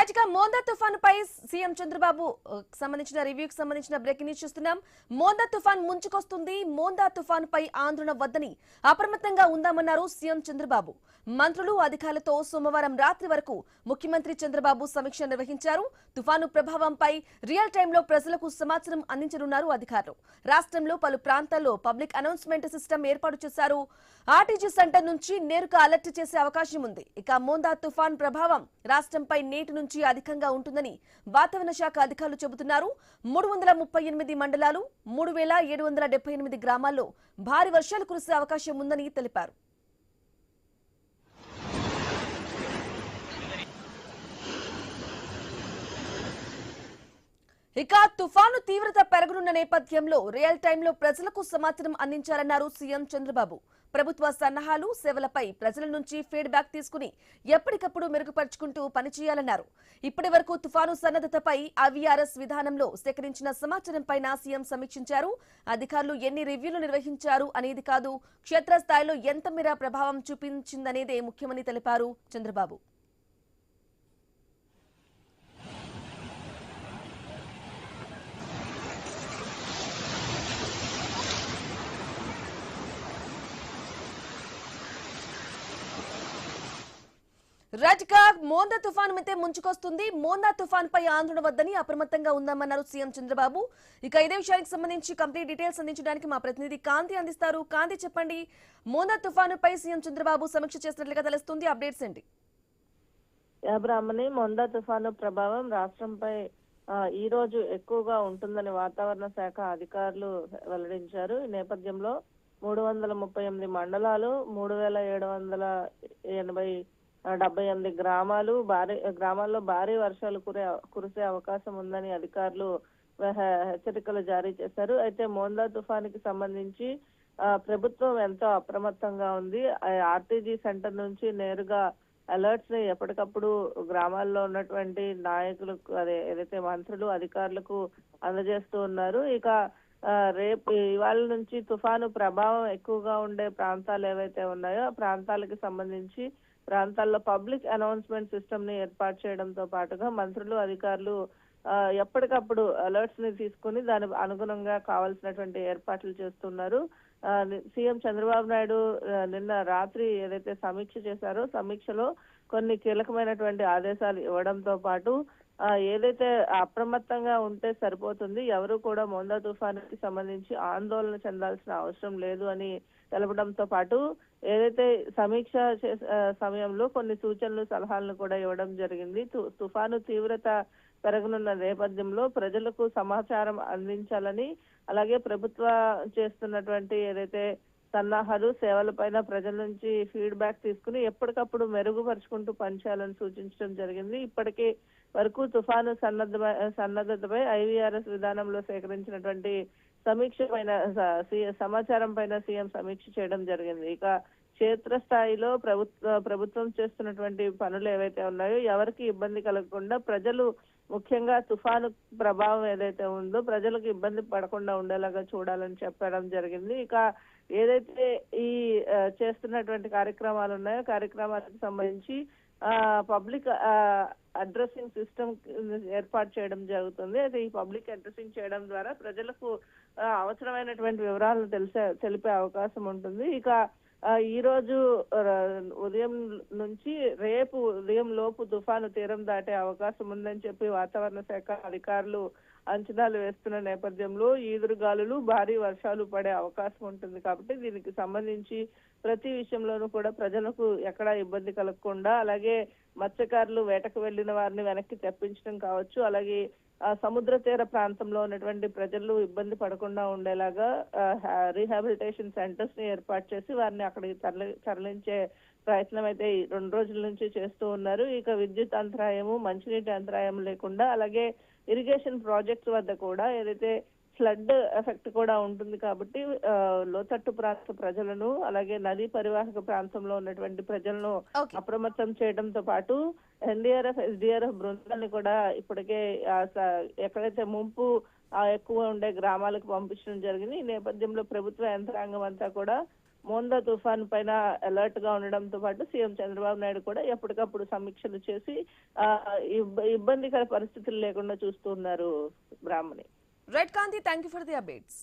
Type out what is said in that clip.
Right గా మోందా తుఫాను పై CM Chandrababu సంబంధించిన రివ్యూకి సంబంధించిన బ్రేకింగ్ న్యూస్ చూస్తున్నాం. మోందా తుఫాన్ ముంచుకొస్తుంది. మోందా తుఫాను పై ఆందోళన వద్దని అప్రమత్తంగా ఉందామన్నారు సీఎం చంద్రబాబు. మంత్రులు అధికారులతో సోమవారం రాత్రి వరకు ముఖ్యమంత్రి చంద్రబాబు సమీక్ష నిర్వహించారు. తుఫాను ప్రభావంపై రియల్ టైంలో ప్రజలకు సమాచారం అందించనున్నారు అధికారులు. రాష్ట్రంలో పలు ప్రాంతాల్లో పబ్లిక్ అనౌన్స్మెంట్ సిస్టమ్ ఏర్పాటు చేశారు. ఆర్టీజీ సెంటర్ నుంచి నేరుగా అలర్ట్ చేసే అవకాశం ఉంది. ఇక మోందా తుఫాన్ ప్రభావం రాష్ట్రంపై నేటి నుంచి అధికంగా ఉంటుందని వాతావరణ శాఖ అధికారులు చెబుతున్నారు. 338 మండలాలు 3778 గ్రామాల్లో భారీ వర్షాలు కురిసే అవకాశం ఉందని తెలిపారు. ఇక తుఫాను తీవ్రత పెరగనున్న నేపథ్యంలో రియల్ టైంలో ప్రజలకు సమాచారం అందించాలన్నారు సీఎం చంద్రబాబు. ప్రభుత్వ సన్నాహాలు సేవలపై ప్రజల నుంచి ఫీడ్బ్యాక్ తీసుకుని ఎప్పటికప్పుడు మెరుగుపరుచుకుంటూ పనిచేయాలన్నారు. ఇప్పటి వరకు తుఫాను సన్నద్ధతపై ఐవీఆర్ఎస్ విధానంలో సేకరించిన సమాచారంపై సీఎం సమీక్షించారు. అధికారులు ఎన్ని రివ్యూలు నిర్వహించారు అనేది కాదు, క్షేత్రస్థాయిలో ఎంత మేర ప్రభావం చూపించిందనేదే ముఖ్యమని తెలిపారు చంద్రబాబు. రాజుగా మోందా తుఫాను అయితే ముంచుకొస్తుంది. మోందా తుఫాన్ పై ఆందోళన వద్దని అప్రమత్తంగా ఉందామన్నారు సీఎం చంద్రబాబు. ఇక ఇదే విషయానికి సంబంధించి కంప్లీట్ డీటెయిల్స్ అందించడానికి మా ప్రతినిధి కాంతి అందిస్తారు. కాంతి, చెప్పండి, మోందా తుఫాను పై సీఎం చంద్రబాబు సమీక్ష చేసినట్లుగా తెలుస్తుంది. అప్డేట్స్ ఏంటి? బ్రాహ్మణి, మోందా తుఫాను ప్రభావం రాష్ట్రంపై ఈ రోజు ఎక్కువగా ఉంటుందని వాతావరణ శాఖ అధికారులు వెల్లడించారు. ఈ నేపథ్యంలో 338 మండలాలు 3778 గ్రామాల్లో భారీ వర్షాలు కురిసే అవకాశం ఉందని అధికారులు హెచ్చరికలు జారీ చేశారు. అయితే మోందా తుఫానికి సంబంధించి ప్రభుత్వం ఎంతో అప్రమత్తంగా ఉంది. ఆర్టీజీ సెంటర్ నుంచి నేరుగా అలర్ట్స్ ని ఎప్పటికప్పుడు గ్రామాల్లో ఉన్నటువంటి నాయకులకు, ఏదైతే మంత్రులు అధికారులకు అందజేస్తూ ఉన్నారు. ఇక రేపు ఇవాళ నుంచి తుఫాను ప్రభావం ఎక్కువగా ఉండే ప్రాంతాలు ఏవైతే ఉన్నాయో ఆ ప్రాంతాలకు సంబంధించి ప్రాంతాల్లో పబ్లిక్ అనౌన్స్మెంట్ సిస్టమ్ ని ఏర్పాటు చేయడంతో పాటుగా మంత్రులు అధికారులు ఎప్పటికప్పుడు అలర్ట్స్ ని తీసుకుని దాని అనుగుణంగా కావాల్సినటువంటి ఏర్పాట్లు చేస్తున్నారు. సీఎం చంద్రబాబు నాయుడు నిన్న రాత్రి ఏదైతే సమీక్ష చేశారో సమీక్షలో కొన్ని కీలకమైనటువంటి ఆదేశాలు ఇవ్వడంతో పాటు ఏదైతే అప్రమత్తంగా ఉంటే సరిపోతుంది, ఎవరు కూడా మోందా తుఫానుకి సంబంధించి ఆందోళన చెందాల్సిన అవసరం లేదు అని తెలపడంతో పాటు ఏదైతే సమీక్ష సమయంలో కొన్ని సూచనలు సలహాలను కూడా ఇవ్వడం జరిగింది. తుఫాను తీవ్రత పెరగనున్న నేపథ్యంలో ప్రజలకు సమాచారం అందించాలని, అలాగే ప్రభుత్వ చేస్తున్నటువంటి ఏదైతే సన్నాహాలు సేవలపైన ప్రజల నుంచి ఫీడ్బ్యాక్ తీసుకుని ఎప్పటికప్పుడు మెరుగుపరుచుకుంటూ పనిచేయాలని సూచించడం జరిగింది. ఇప్పటికే వరకు తుఫాను సన్నద్ధతపై ఐవీఆర్ఎస్ విధానంలో సేకరించినటువంటి సమీక్ష పైన సమాచారం పైన సీఎం సమీక్ష చేయడం జరిగింది. ఇక క్షేత్రస్థాయిలో ప్రభుత్వం చేస్తున్నటువంటి పనులు ఏవైతే ఉన్నాయో ఎవరికి ఇబ్బంది కలగకుండా, ప్రజలు ముఖ్యంగా తుఫాను ప్రభావం ఏదైతే ఉందో ప్రజలకు ఇబ్బంది పడకుండా ఉండేలాగా చూడాలని చెప్పడం జరిగింది. ఇక ఏదైతే ఈ చేస్తున్నటువంటి కార్యక్రమాలు ఉన్నాయో కార్యక్రమాలకు సంబంధించి పబ్లిక్ అడ్రసింగ్ సిస్టమ్ ఏర్పాటు చేయడం జరుగుతుంది. అయితే ఈ పబ్లిక్ అడ్రసింగ్ చేయడం ద్వారా ప్రజలకు అవసరమైనటువంటి వివరాలను తెలిపే అవకాశం ఉంటుంది. ఇక ఈ రోజు ఉదయం నుంచి రేపు ఉదయం లోపు తుఫాను తీరం దాటే అవకాశం ఉందని చెప్పి వాతావరణ శాఖ అధికారులు అంచనాలు వేస్తున్న నేపథ్యంలో ఈదురుగాలులు భారీ వర్షాలు పడే అవకాశం ఉంటుంది. కాబట్టి దీనికి సంబంధించి ప్రతి విషయంలోనూ కూడా ప్రజలకు ఎక్కడా ఇబ్బంది కలగకుండా, అలాగే మత్స్యకారులు వేటకు వెళ్లిన వారిని వెనక్కి తెప్పించడం కావచ్చు, అలాగే సముద్ర తీర ప్రాంతంలో ఉన్నటువంటి ప్రజలు ఇబ్బంది పడకుండా ఉండేలాగా రీహాబిలిటేషన్ సెంటర్స్ ని ఏర్పాటు చేసి వారిని అక్కడికి తరలించే ప్రయత్నం అయితే 2 రోజుల నుంచి చేస్తూ ఉన్నారు. ఇక విద్యుత్ అంతరాయము, మంచినీటి అంతరాయం లేకుండా, అలాగే ఇరిగేషన్ ప్రాజెక్ట్స్ వద్ద కూడా ఏదైతే ఫ్లడ్ ఎఫెక్ట్ కూడా ఉంటుంది కాబట్టి లోతట్టు ప్రాంత ప్రజలను, అలాగే నదీ పరివాహక ప్రాంతంలో ఉన్నటువంటి ప్రజలను అప్రమత్తం చేయడంతో పాటు ఎన్డీఆర్ఎఫ్, ఎస్డీఆర్ఎఫ్ బృందాన్ని కూడా ఇప్పటికే ఎక్కడైతే ముంపు ఎక్కువ ఉండే గ్రామాలకు పంపించడం జరిగింది. ఈ నేపథ్యంలో ప్రభుత్వ యంత్రాంగం అంతా కూడా మోందా తుఫాన్ పైన అలర్ట్ గా ఉండడంతో పాటు సీఎం చంద్రబాబు నాయుడు కూడా ఎప్పటికప్పుడు సమీక్షలు చేసి ఇబ్బందికర పరిస్థితులు లేకుండా చూస్తున్నారు Brahmani. Right Kanti, thank you for the updates.